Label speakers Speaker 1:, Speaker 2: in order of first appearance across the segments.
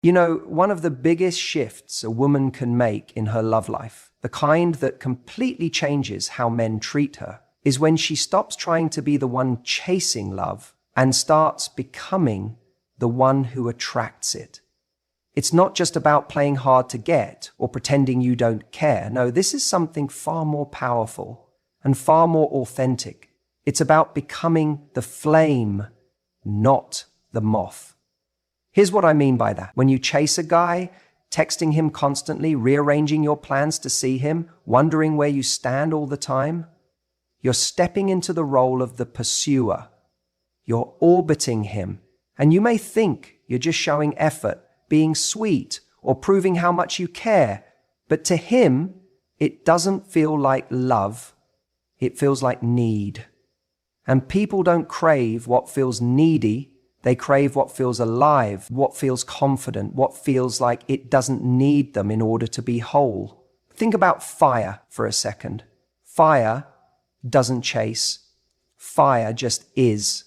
Speaker 1: You know, one of the biggest shifts a woman can make in her love life, the kind that completely changes how men treat her, is when she stops trying to be the one chasing love and starts becoming the one who attracts it. It's not just about playing hard to get or pretending you don't care. No, this is something far more powerful and far more authentic. It's about becoming the flame, not the moth. Here's what I mean by that. When you chase a guy, texting him constantly, rearranging your plans to see him, wondering where you stand all the time, you're stepping into the role of the pursuer. You're orbiting him. And you may think you're just showing effort, being sweet, or proving how much you care. But to him, it doesn't feel like love. It feels like need. And people don't crave what feels needy. They crave what feels alive, what feels confident, what feels like it doesn't need them in order to be whole. Think about fire for a second. Fire doesn't chase. Fire just is.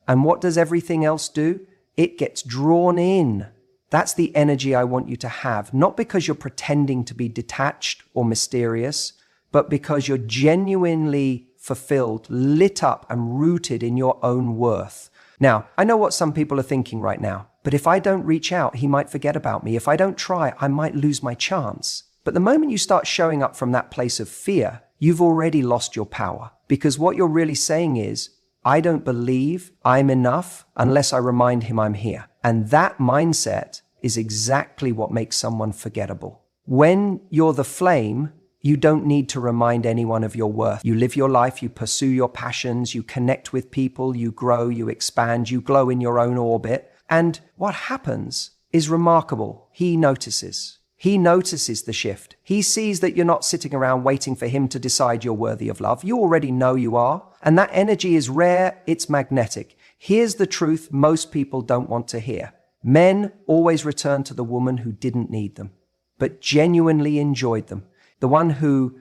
Speaker 1: And what does everything else do? It gets drawn in. That's the energy I want you to have, not because you're pretending to be detached or mysterious, but because you're genuinely fulfilled, lit up, and rooted in your own worth. Now, I know what some people are thinking right now, but if I don't reach out, he might forget about me. If I don't try, I might lose my chance. But the moment you start showing up from that place of fear, you've already lost your power. Because what you're really saying is, I don't believe I'm enough unless I remind him I'm here. And that mindset is exactly what makes someone forgettable. When you're the flame, you don't need to remind anyone of your worth. You live your life, you pursue your passions, you connect with people, you grow, you expand, you glow in your own orbit. And what happens is remarkable. He notices. He notices the shift. He sees that you're not sitting around waiting for him to decide you're worthy of love. You already know you are. And that energy is rare, it's magnetic. Here's the truth most people don't want to hear. Men always return to the woman who didn't need them, but genuinely enjoyed them. The one who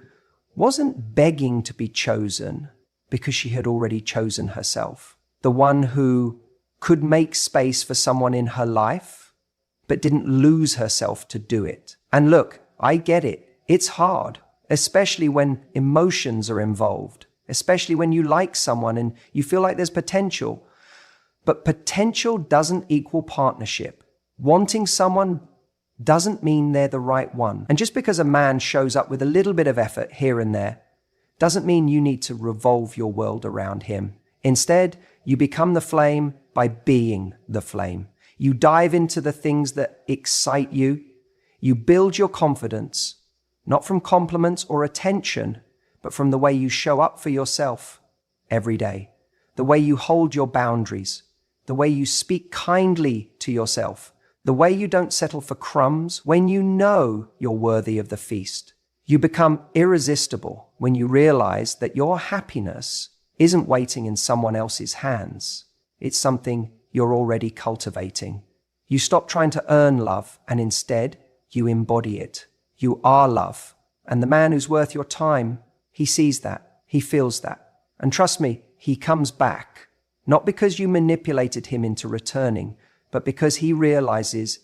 Speaker 1: wasn't begging to be chosen because she had already chosen herself. The one who could make space for someone in her life, but didn't lose herself to do it. And look, I get it. It's hard, especially when emotions are involved, especially when you like someone and you feel like there's potential. But potential doesn't equal partnership. Wanting someone doesn't mean they're the right one. And just because a man shows up with a little bit of effort here and there, doesn't mean you need to revolve your world around him. Instead, you become the flame by being the flame. You dive into the things that excite you. You build your confidence, not from compliments or attention, but from the way you show up for yourself every day, the way you hold your boundaries, the way you speak kindly to yourself, the way you don't settle for crumbs when you know you're worthy of the feast. You become irresistible when you realize that your happiness isn't waiting in someone else's hands. It's something you're already cultivating. You stop trying to earn love and instead you embody it. You are love. And the man who's worth your time, he sees that. He feels that. And trust me, he comes back. Not because you manipulated him into returning, but because he realizes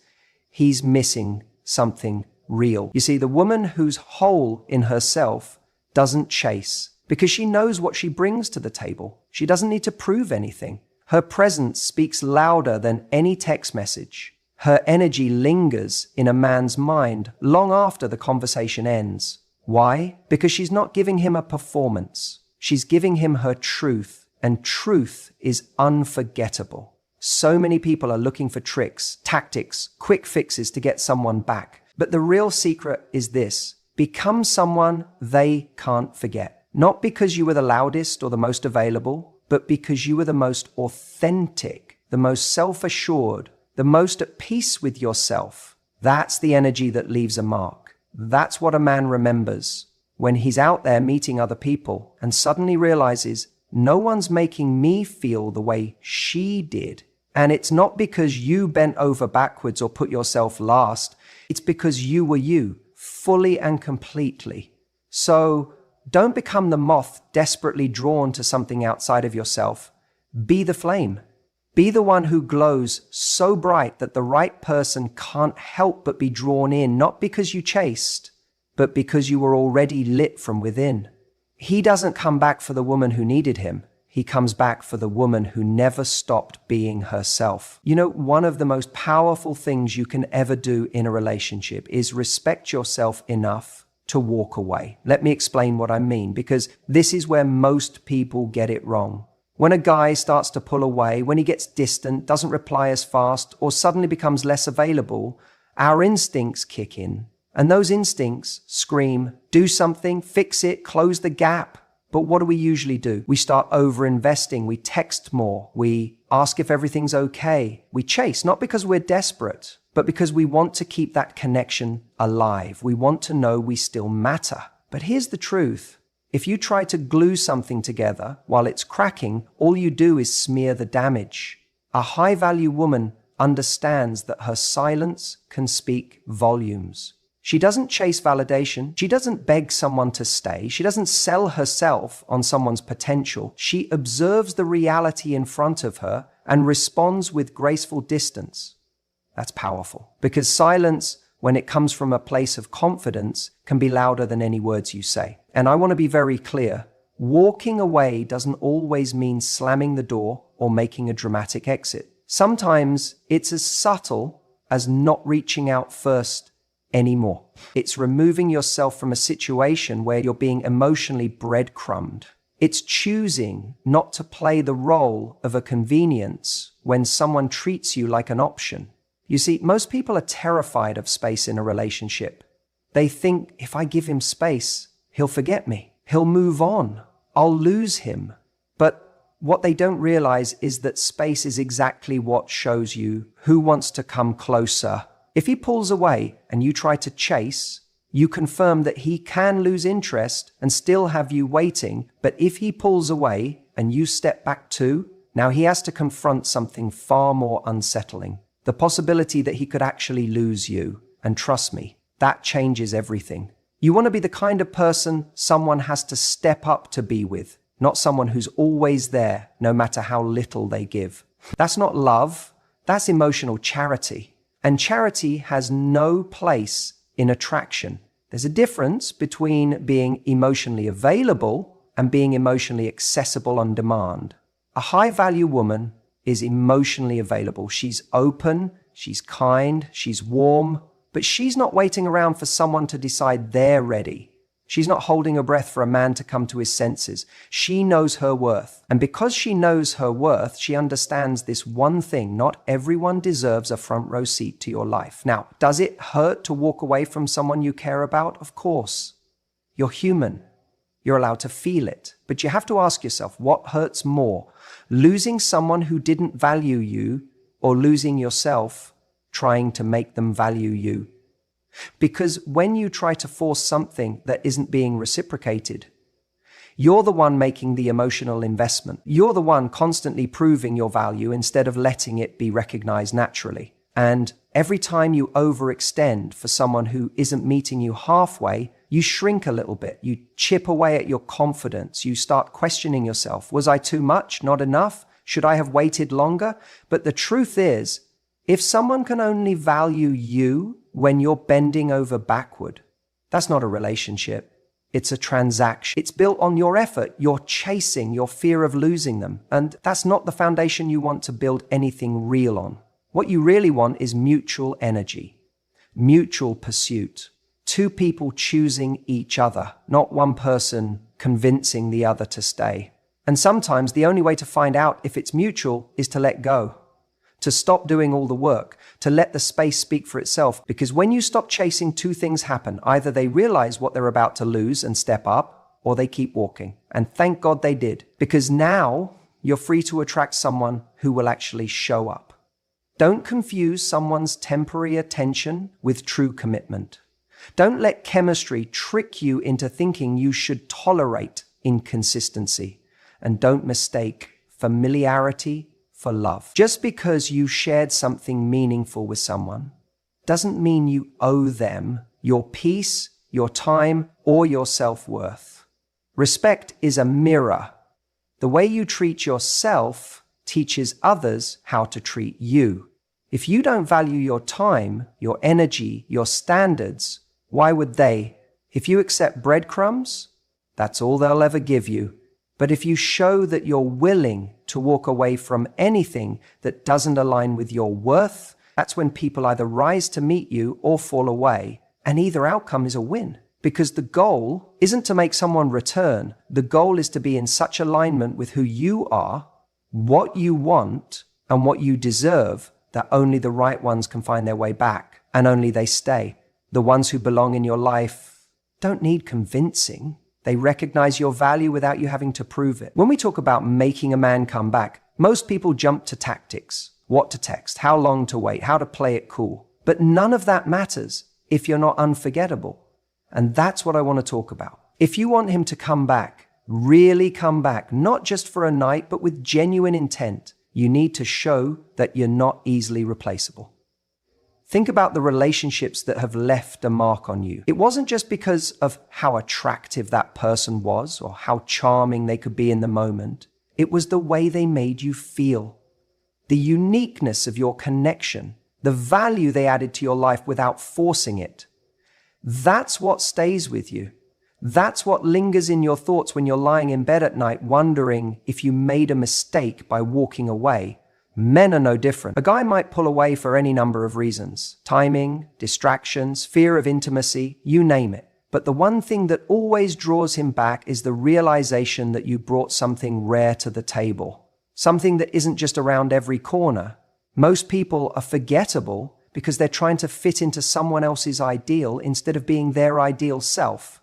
Speaker 1: he's missing something real. You see, the woman who's whole in herself doesn't chase because she knows what she brings to the table. She doesn't need to prove anything. Her presence speaks louder than any text message. Her energy lingers in a man's mind long after the conversation ends. Why? Because she's not giving him a performance. She's giving him her truth, and truth is unforgettable. So many people are looking for tricks, tactics, quick fixes to get someone back. But the real secret is this: become someone they can't forget. Not because you were the loudest or the most available, but because you were the most authentic, the most self-assured, the most at peace with yourself. That's the energy that leaves a mark. That's what a man remembers when he's out there meeting other people and suddenly realizes, no one's making me feel the way she did. And it's not because you bent over backwards or put yourself last. It's because you were you, fully and completely. So don't become the moth desperately drawn to something outside of yourself. Be the flame. Be the one who glows so bright that the right person can't help but be drawn in, not because you chased, but because you were already lit from within. He doesn't come back for the woman who needed him. He comes back for the woman who never stopped being herself. You know, one of the most powerful things you can ever do in a relationship is respect yourself enough to walk away. Let me explain what I mean, because this is where most people get it wrong. When a guy starts to pull away, when he gets distant, doesn't reply as fast, or suddenly becomes less available, our instincts kick in. And those instincts scream, do something, fix it, close the gap. But what do we usually do? We start over-investing, we text more, we ask if everything's okay. We chase, not because we're desperate, but because we want to keep that connection alive. We want to know we still matter. But here's the truth. If you try to glue something together while it's cracking, all you do is smear the damage. A high-value woman understands that her silence can speak volumes. She doesn't chase validation. She doesn't beg someone to stay. She doesn't sell herself on someone's potential. She observes the reality in front of her and responds with graceful distance. That's powerful, because silence, when it comes from a place of confidence, can be louder than any words you say. And I want to be very clear. Walking away doesn't always mean slamming the door or making a dramatic exit. Sometimes it's as subtle as not reaching out first anymore. It's removing yourself from a situation where you're being emotionally breadcrumbed. It's choosing not to play the role of a convenience when someone treats you like an option. You see, most people are terrified of space in a relationship. They think, if I give him space, he'll forget me. He'll move on. I'll lose him. But what they don't realize is that space is exactly what shows you who wants to come closer. If he pulls away and you try to chase, you confirm that he can lose interest and still have you waiting. But if he pulls away and you step back too, now he has to confront something far more unsettling. The possibility that he could actually lose you. And trust me, that changes everything. You want to be the kind of person someone has to step up to be with, not someone who's always there, no matter how little they give. That's not love, that's emotional charity. And charity has no place in attraction. There's a difference between being emotionally available and being emotionally accessible on demand. A high-value woman is emotionally available. She's open, she's kind, she's warm, but she's not waiting around for someone to decide they're ready. She's not holding her breath for a man to come to his senses. She knows her worth. And because she knows her worth, she understands this one thing: not everyone deserves a front row seat to your life. Now, does it hurt to walk away from someone you care about? Of course. You're human. You're allowed to feel it. But you have to ask yourself, what hurts more? Losing someone who didn't value you, or losing yourself trying to make them value you? Because when you try to force something that isn't being reciprocated, you're the one making the emotional investment. You're the one constantly proving your value instead of letting it be recognized naturally. And every time you overextend for someone who isn't meeting you halfway, you shrink a little bit. You chip away at your confidence. You start questioning yourself. Was I too much? Not enough? Should I have waited longer? But the truth is, if someone can only value you when you're bending over backward, that's not a relationship. It's a transaction. It's built on your effort, your chasing, your fear of losing them. And that's not the foundation you want to build anything real on. What you really want is mutual energy, mutual pursuit, two people choosing each other, not one person convincing the other to stay. And sometimes the only way to find out if it's mutual is to let go, to stop doing all the work, to let the space speak for itself. Because when you stop chasing, two things happen. Either they realize what they're about to lose and step up, or they keep walking. And thank God they did, because now you're free to attract someone who will actually show up. Don't confuse someone's temporary attention with true commitment. Don't let chemistry trick you into thinking you should tolerate inconsistency. And don't mistake familiarity for love. Just because you shared something meaningful with someone doesn't mean you owe them your peace, your time, or your self-worth. Respect is a mirror. The way you treat yourself teaches others how to treat you. If you don't value your time, your energy, your standards, why would they? If you accept breadcrumbs, that's all they'll ever give you. But if you show that you're willing to walk away from anything that doesn't align with your worth, that's when people either rise to meet you or fall away. And either outcome is a win. Because the goal isn't to make someone return. The goal is to be in such alignment with who you are, what you want, and what you deserve that only the right ones can find their way back, and only they stay. The ones who belong in your life don't need convincing. They recognize your value without you having to prove it. When we talk about making a man come back, most people jump to tactics. What to text, how long to wait, how to play it cool. But none of that matters if you're not unforgettable. And that's what I want to talk about. If you want him to come back, really come back, not just for a night, but with genuine intent, you need to show that you're not easily replaceable. Think about the relationships that have left a mark on you. It wasn't just because of how attractive that person was or how charming they could be in the moment. It was the way they made you feel. The uniqueness of your connection, the value they added to your life without forcing it. That's what stays with you. That's what lingers in your thoughts when you're lying in bed at night wondering if you made a mistake by walking away. Men are no different. A guy might pull away for any number of reasons. Timing, distractions, fear of intimacy, you name it. But the one thing that always draws him back is the realization that you brought something rare to the table. Something that isn't just around every corner. Most people are forgettable because they're trying to fit into someone else's ideal instead of being their ideal self.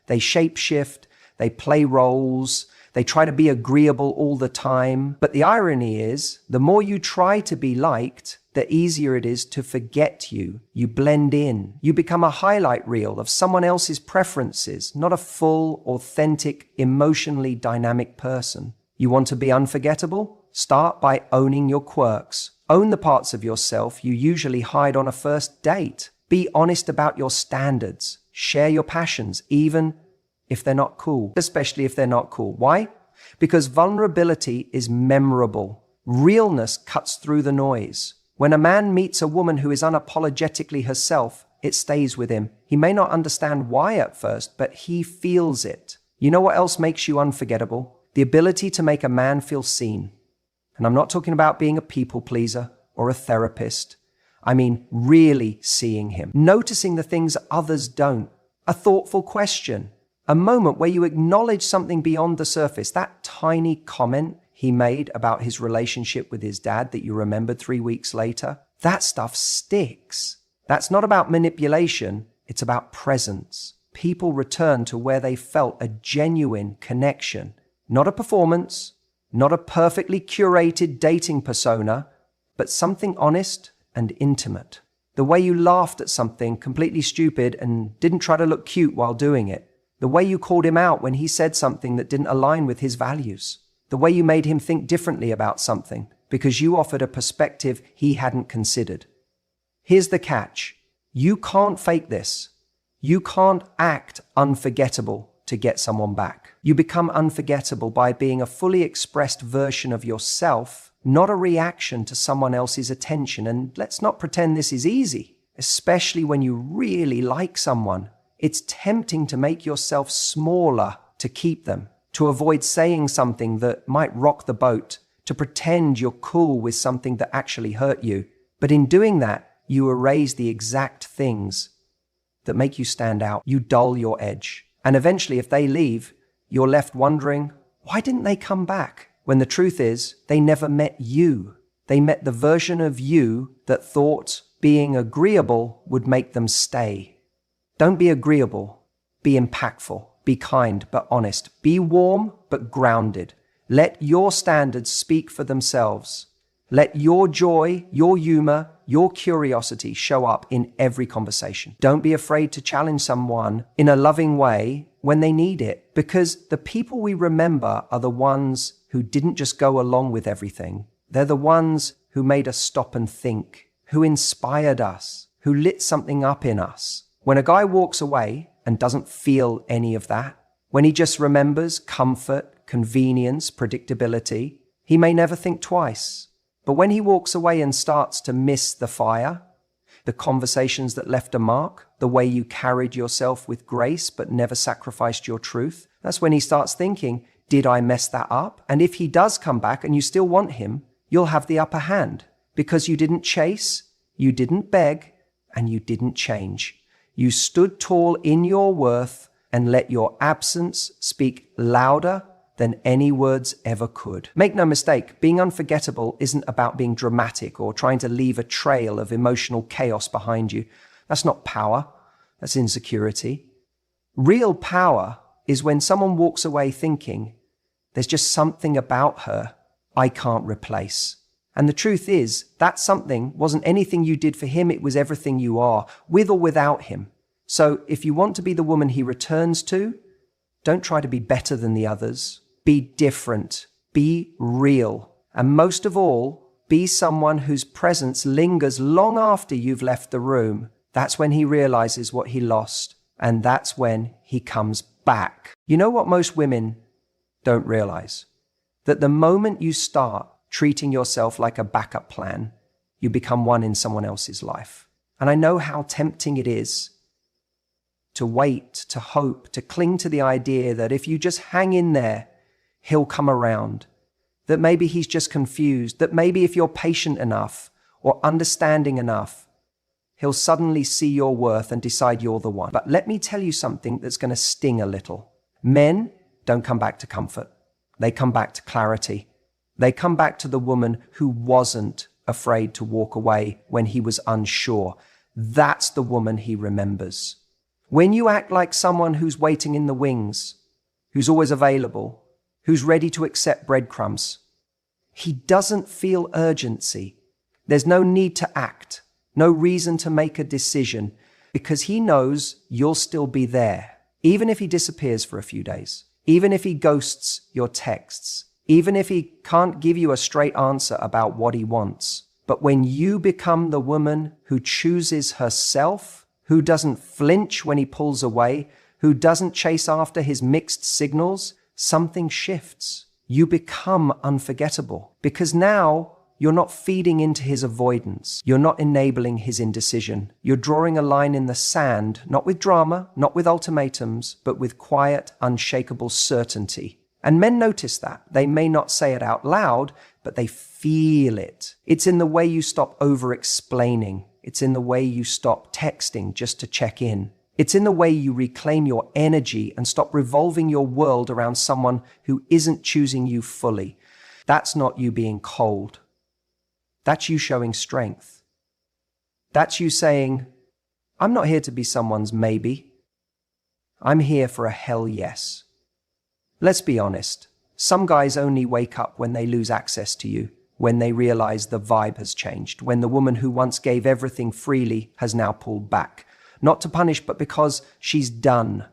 Speaker 1: They shape-shift, they play roles, they try to be agreeable all the time. But the irony is, the more you try to be liked, the easier it is to forget you. You blend in. You become a highlight reel of someone else's preferences, not a full, authentic, emotionally dynamic person. You want to be unforgettable? Start by owning your quirks. Own the parts of yourself you usually hide on a first date. Be honest about your standards. Share your passions, even if they're not cool, especially if they're not cool. Why? Because vulnerability is memorable. Realness cuts through the noise. When a man meets a woman who is unapologetically herself, it stays with him. He may not understand why at first, but he feels it. You know what else makes you unforgettable? The ability to make a man feel seen. And I'm not talking about being a people pleaser or a therapist. I mean really seeing him, noticing the things others don't. A thoughtful question, a moment where you acknowledge something beyond the surface. That tiny comment he made about his relationship with his dad that you remembered 3 weeks later, that stuff sticks. That's not about manipulation, it's about presence. People return to where they felt a genuine connection. Not a performance, not a perfectly curated dating persona, but something honest and intimate. The way you laughed at something completely stupid and didn't try to look cute while doing it. The way you called him out when he said something that didn't align with his values. The way you made him think differently about something because you offered a perspective he hadn't considered. Here's the catch. You can't fake this. You can't act unforgettable to get someone back. You become unforgettable by being a fully expressed version of yourself, not a reaction to someone else's attention. And let's not pretend this is easy, especially when you really like someone. It's tempting to make yourself smaller to keep them, to avoid saying something that might rock the boat, to pretend you're cool with something that actually hurt you. But in doing that, you erase the exact things that make you stand out. You dull your edge. And eventually, if they leave, you're left wondering, why didn't they come back? When the truth is, they never met you. They met the version of you that thought being agreeable would make them stay. Don't be agreeable. Be impactful. Be kind but honest. Be warm but grounded. Let your standards speak for themselves. Let your joy, your humor, your curiosity show up in every conversation. Don't be afraid to challenge someone in a loving way when they need it, because the people we remember are the ones who didn't just go along with everything. They're the ones who made us stop and think, who inspired us, who lit something up in us. When a guy walks away and doesn't feel any of that, when he just remembers comfort, convenience, predictability, He may never think twice. But when he walks away and starts to miss the fire, the conversations that left a mark, the way you carried yourself with grace but never sacrificed your truth, that's when he starts thinking, did I mess that up? And if he does come back and you still want him, you'll have the upper hand because you didn't chase, you didn't beg, and you didn't change. You stood tall in your worth and let your absence speak louder than any words ever could. Make no mistake, being unforgettable isn't about being dramatic or trying to leave a trail of emotional chaos behind you. That's not power, that's insecurity. Real power is when someone walks away thinking, there's just something about her I can't replace. And the truth is, that something wasn't anything you did for him, it was everything you are, with or without him. So if you want to be the woman he returns to, don't try to be better than the others. Be different. Be real. And most of all, be someone whose presence lingers long after you've left the room. That's when he realizes what he lost. And that's when he comes back. You know what most women don't realize? That the moment you start treating yourself like a backup plan, you become one in someone else's life. And I know how tempting it is to wait, to hope, to cling to the idea that if you just hang in there, he'll come around, that maybe he's just confused, that maybe if you're patient enough or understanding enough, he'll suddenly see your worth and decide you're the one. But let me tell you something that's going to sting a little. Men don't come back to comfort. They come back to clarity. They come back to the woman who wasn't afraid to walk away when he was unsure. That's the woman he remembers. When you act like someone who's waiting in the wings, who's always available, who's ready to accept breadcrumbs, he doesn't feel urgency. There's no need to act, no reason to make a decision, because he knows you'll still be there, even if he disappears for a few days, even if he ghosts your texts, even if he can't give you a straight answer about what he wants. But when you become the woman who chooses herself, who doesn't flinch when he pulls away, who doesn't chase after his mixed signals, something shifts. You become unforgettable because now you're not feeding into his avoidance. You're not enabling his indecision. You're drawing a line in the sand, not with drama, not with ultimatums, but with quiet, unshakable certainty. And men notice that. They may not say it out loud, but they feel it. It's in the way you stop over-explaining. It's in the way you stop texting just to check in. It's in the way you reclaim your energy and stop revolving your world around someone who isn't choosing you fully. That's not you being cold. That's you showing strength. That's you saying, I'm not here to be someone's maybe. I'm here for a hell yes. Let's be honest. Some guys only wake up when they lose access to you, when they realize the vibe has changed, when the woman who once gave everything freely has now pulled back. Not to punish, but because she's done.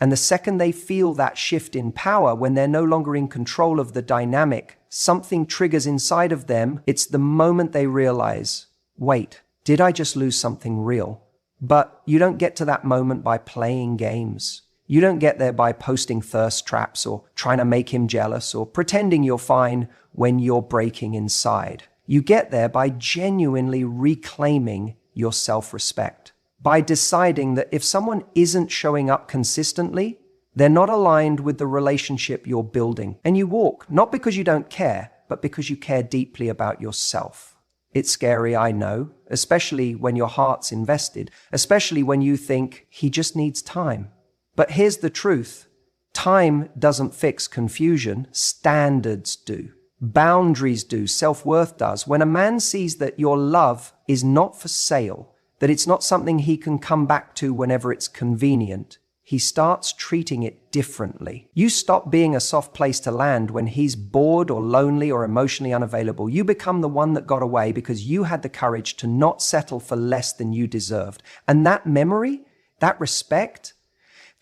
Speaker 1: And the second they feel that shift in power, when they're no longer in control of the dynamic, something triggers inside of them. It's the moment they realize, wait, did I just lose something real? But you don't get to that moment by playing games. You don't get there by posting thirst traps or trying to make him jealous or pretending you're fine when you're breaking inside. You get there by genuinely reclaiming your self-respect. By deciding that if someone isn't showing up consistently, they're not aligned with the relationship you're building. And you walk, not because you don't care, but because you care deeply about yourself. It's scary, I know, especially when your heart's invested, especially when you think he just needs time. But here's the truth. Time doesn't fix confusion. Standards do. Boundaries do. Self-worth does. When a man sees that your love is not for sale, that it's not something he can come back to whenever it's convenient, he starts treating it differently. You stop being a soft place to land when he's bored or lonely or emotionally unavailable. You become the one that got away because you had the courage to not settle for less than you deserved. And that memory, that respect,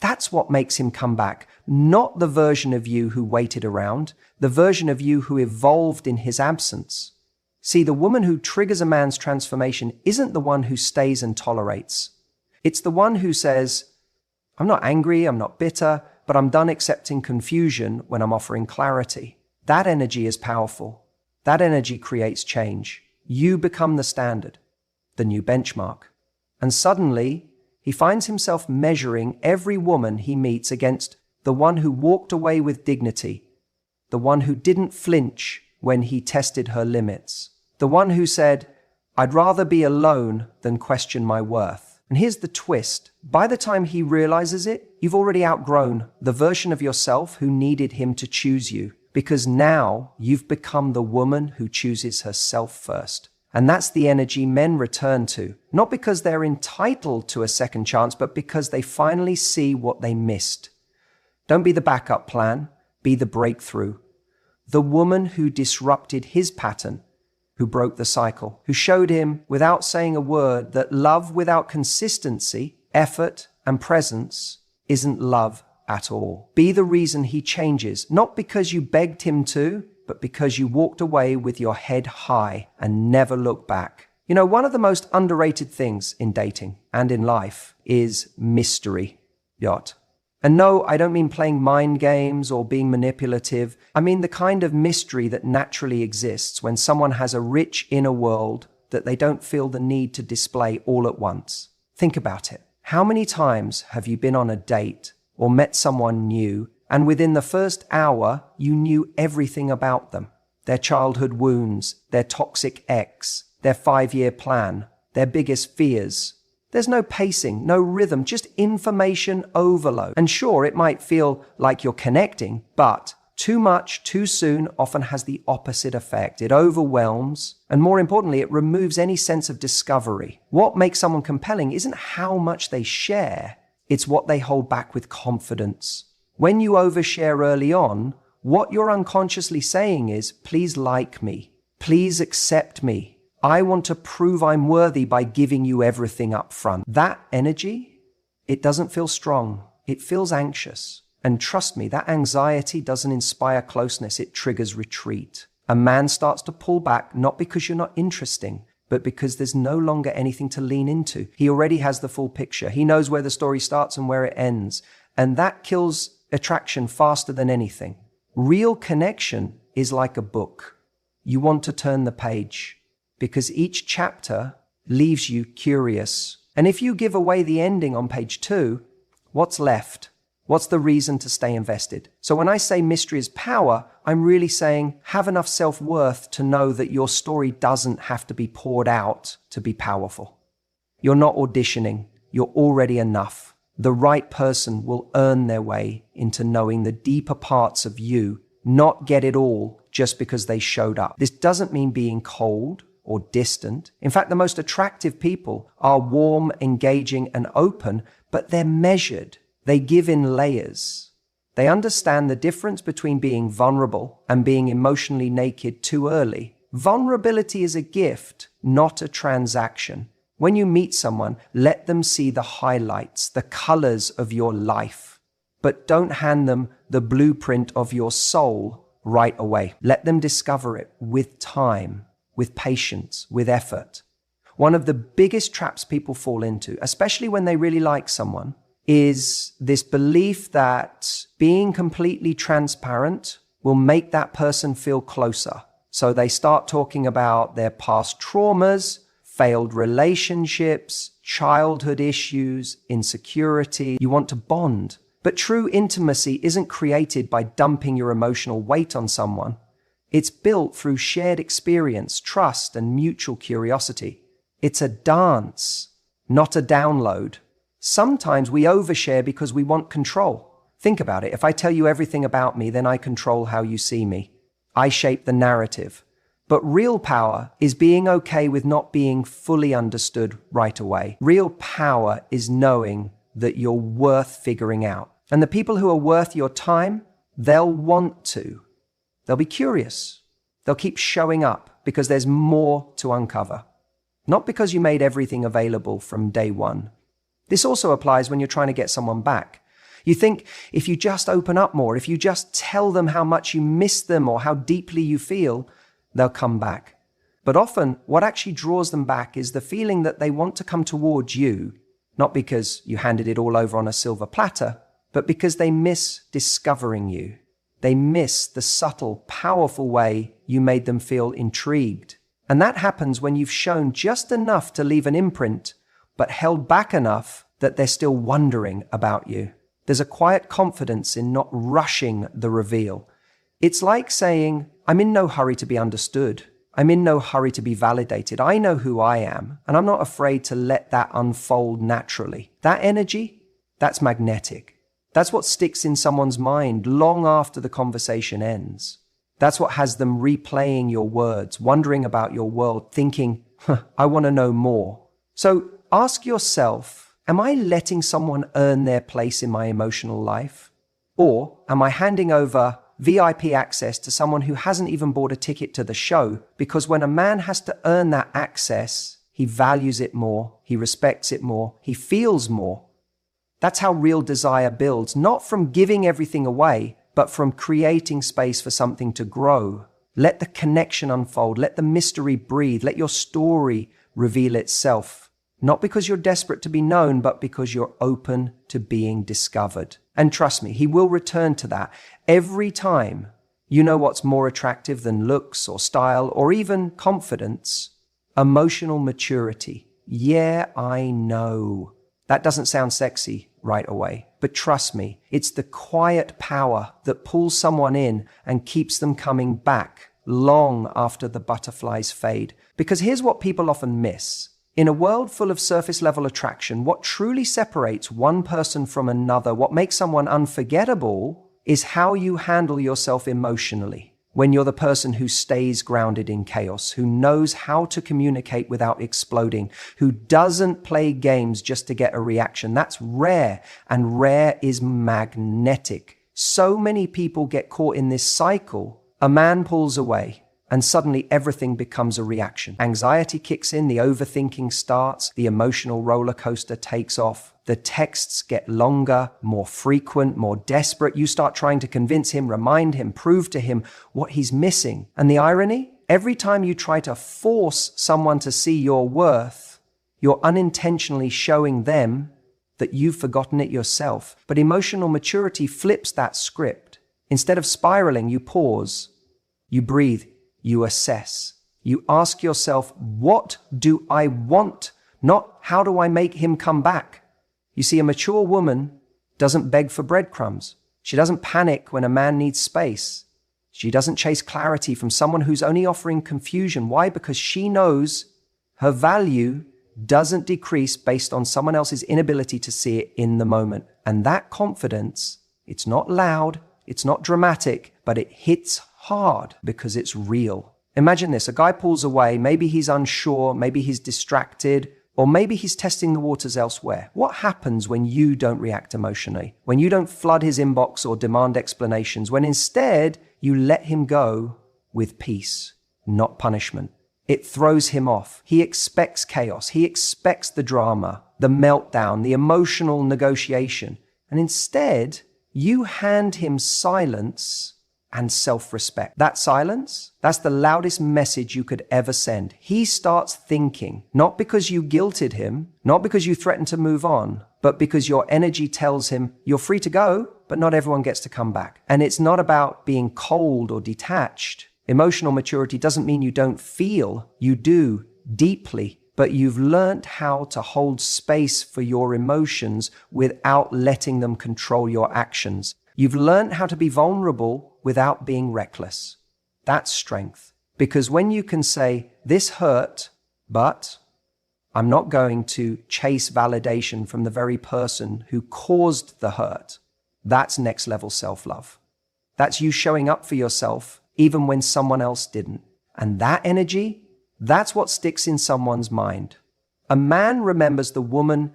Speaker 1: that's what makes him come back. Not the version of you who waited around, the version of you who evolved in his absence. See, the woman who triggers a man's transformation isn't the one who stays and tolerates. It's the one who says, I'm not angry, I'm not bitter, but I'm done accepting confusion when I'm offering clarity. That energy is powerful. That energy creates change. You become the standard, the new benchmark. And suddenly, he finds himself measuring every woman he meets against the one who walked away with dignity, the one who didn't flinch when he tested her limits, the one who said, "I'd rather be alone than question my worth." And here's the twist. By the time he realizes it, you've already outgrown the version of yourself who needed him to choose you, because now you've become the woman who chooses herself first. And that's the energy men return to, not because they're entitled to a second chance, but because they finally see what they missed. Don't be the backup plan, be the breakthrough. The woman who disrupted his pattern, who broke the cycle, who showed him without saying a word that love without consistency, effort, and presence isn't love at all. Be the reason he changes, not because you begged him to, but because you walked away with your head high and never looked back. You know, one of the most underrated things in dating and in life is mystery, Yacht. And no, I don't mean playing mind games or being manipulative. I mean the kind of mystery that naturally exists when someone has a rich inner world that they don't feel the need to display all at once. Think about it. How many times have you been on a date or met someone new, and within the first hour, you knew everything about them? Their childhood wounds, their toxic ex, their 5-year plan, their biggest fears. There's no pacing, no rhythm, just information overload. And sure, it might feel like you're connecting, but too much, too soon often has the opposite effect. It overwhelms, and more importantly, it removes any sense of discovery. What makes someone compelling isn't how much they share, it's what they hold back with confidence. When you overshare early on, what you're unconsciously saying is, please like me, please accept me. I want to prove I'm worthy by giving you everything up front. That energy, it doesn't feel strong. It feels anxious. And trust me, that anxiety doesn't inspire closeness. It triggers retreat. A man starts to pull back, not because you're not interesting, but because there's no longer anything to lean into. He already has the full picture. He knows where the story starts and where it ends. And that kills attraction faster than anything. Real connection is like a book. You want to turn the page because each chapter leaves you curious. And if you give away the ending on page 2, what's left? What's the reason to stay invested? So when I say mystery is power, I'm really saying have enough self-worth to know that your story doesn't have to be poured out to be powerful. You're not auditioning. You're already enough. The right person will earn their way into knowing the deeper parts of you, not get it all just because they showed up. This doesn't mean being cold or distant. In fact, the most attractive people are warm, engaging, and open, but they're measured. They give in layers. They understand the difference between being vulnerable and being emotionally naked too early. Vulnerability is a gift, not a transaction. When you meet someone, let them see the highlights, the colors of your life. But don't hand them the blueprint of your soul right away. Let them discover it with time, with patience, with effort. One of the biggest traps people fall into, especially when they really like someone, is this belief that being completely transparent will make that person feel closer. So they start talking about their past traumas, failed relationships, childhood issues, insecurity. You want to bond. But true intimacy isn't created by dumping your emotional weight on someone. It's built through shared experience, trust, and mutual curiosity. It's a dance, not a download. Sometimes we overshare because we want control. Think about it. If I tell you everything about me, then I control how you see me. I shape the narrative. But real power is being okay with not being fully understood right away. Real power is knowing that you're worth figuring out. And the people who are worth your time, they'll want to. They'll be curious. They'll keep showing up because there's more to uncover. Not because you made everything available from day one. This also applies when you're trying to get someone back. You think if you just open up more, if you just tell them how much you miss them or how deeply you feel, they'll come back. But often what actually draws them back is the feeling that they want to come towards you, not because you handed it all over on a silver platter, but because they miss discovering you. They miss the subtle, powerful way you made them feel intrigued. And that happens when you've shown just enough to leave an imprint, but held back enough that they're still wondering about you. There's a quiet confidence in not rushing the reveal. It's like saying, I'm in no hurry to be understood. I'm in no hurry to be validated. I know who I am, and I'm not afraid to let that unfold naturally. That energy, that's magnetic. That's what sticks in someone's mind long after the conversation ends. That's what has them replaying your words, wondering about your world, thinking, I want to know more. So ask yourself, am I letting someone earn their place in my emotional life? Or am I handing over VIP access to someone who hasn't even bought a ticket to the show? Because when a man has to earn that access, he values it more, he respects it more, he feels more. That's how real desire builds, not from giving everything away, but from creating space for something to grow. Let the connection unfold, let the mystery breathe, let your story reveal itself. Not because you're desperate to be known, but because you're open to being discovered. And trust me, he will return to that every time. You know what's more attractive than looks or style or even confidence? Emotional maturity. Yeah, I know. That doesn't sound sexy right away, but trust me, it's the quiet power that pulls someone in and keeps them coming back long after the butterflies fade. Because here's what people often miss. In a world full of surface-level attraction, what truly separates one person from another, what makes someone unforgettable, is how you handle yourself emotionally. When you're the person who stays grounded in chaos, who knows how to communicate without exploding, who doesn't play games just to get a reaction. That's rare, and rare is magnetic. So many people get caught in this cycle. A man pulls away, and suddenly everything becomes a reaction. Anxiety kicks in, the overthinking starts, the emotional roller coaster takes off. The texts get longer, more frequent, more desperate. You start trying to convince him, remind him, prove to him what he's missing. And the irony? Every time you try to force someone to see your worth, you're unintentionally showing them that you've forgotten it yourself. But emotional maturity flips that script. Instead of spiraling, you pause, you breathe, you assess. You ask yourself, what do I want? Not how do I make him come back? You see, a mature woman doesn't beg for breadcrumbs. She doesn't panic when a man needs space. She doesn't chase clarity from someone who's only offering confusion. Why? Because she knows her value doesn't decrease based on someone else's inability to see it in the moment. And that confidence, it's not loud, it's not dramatic, but it hits hard because it's real. Imagine this, a guy pulls away, maybe he's unsure, maybe he's distracted, or maybe he's testing the waters elsewhere. What happens when you don't react emotionally? When you don't flood his inbox or demand explanations? When instead you let him go with peace, not punishment? It throws him off. He expects chaos. He expects the drama, the meltdown, the emotional negotiation. And instead, you hand him silence and self-respect. That silence, that's the loudest message you could ever send. He starts thinking, not because you guilted him, not because you threatened to move on, but because your energy tells him you're free to go, but not everyone gets to come back. And it's not about being cold or detached. Emotional maturity doesn't mean you don't feel. You do, deeply, but you've learned how to hold space for your emotions without letting them control your actions. You've learned how to be vulnerable without being reckless. That's strength. Because when you can say, this hurt, but I'm not going to chase validation from the very person who caused the hurt, that's next level self-love. That's you showing up for yourself even when someone else didn't. And that energy, that's what sticks in someone's mind. A man remembers the woman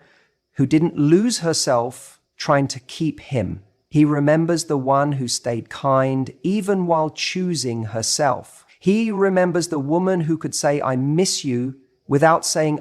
Speaker 1: who didn't lose herself trying to keep him. He remembers the one who stayed kind even while choosing herself. He remembers the woman who could say, I miss you, without saying,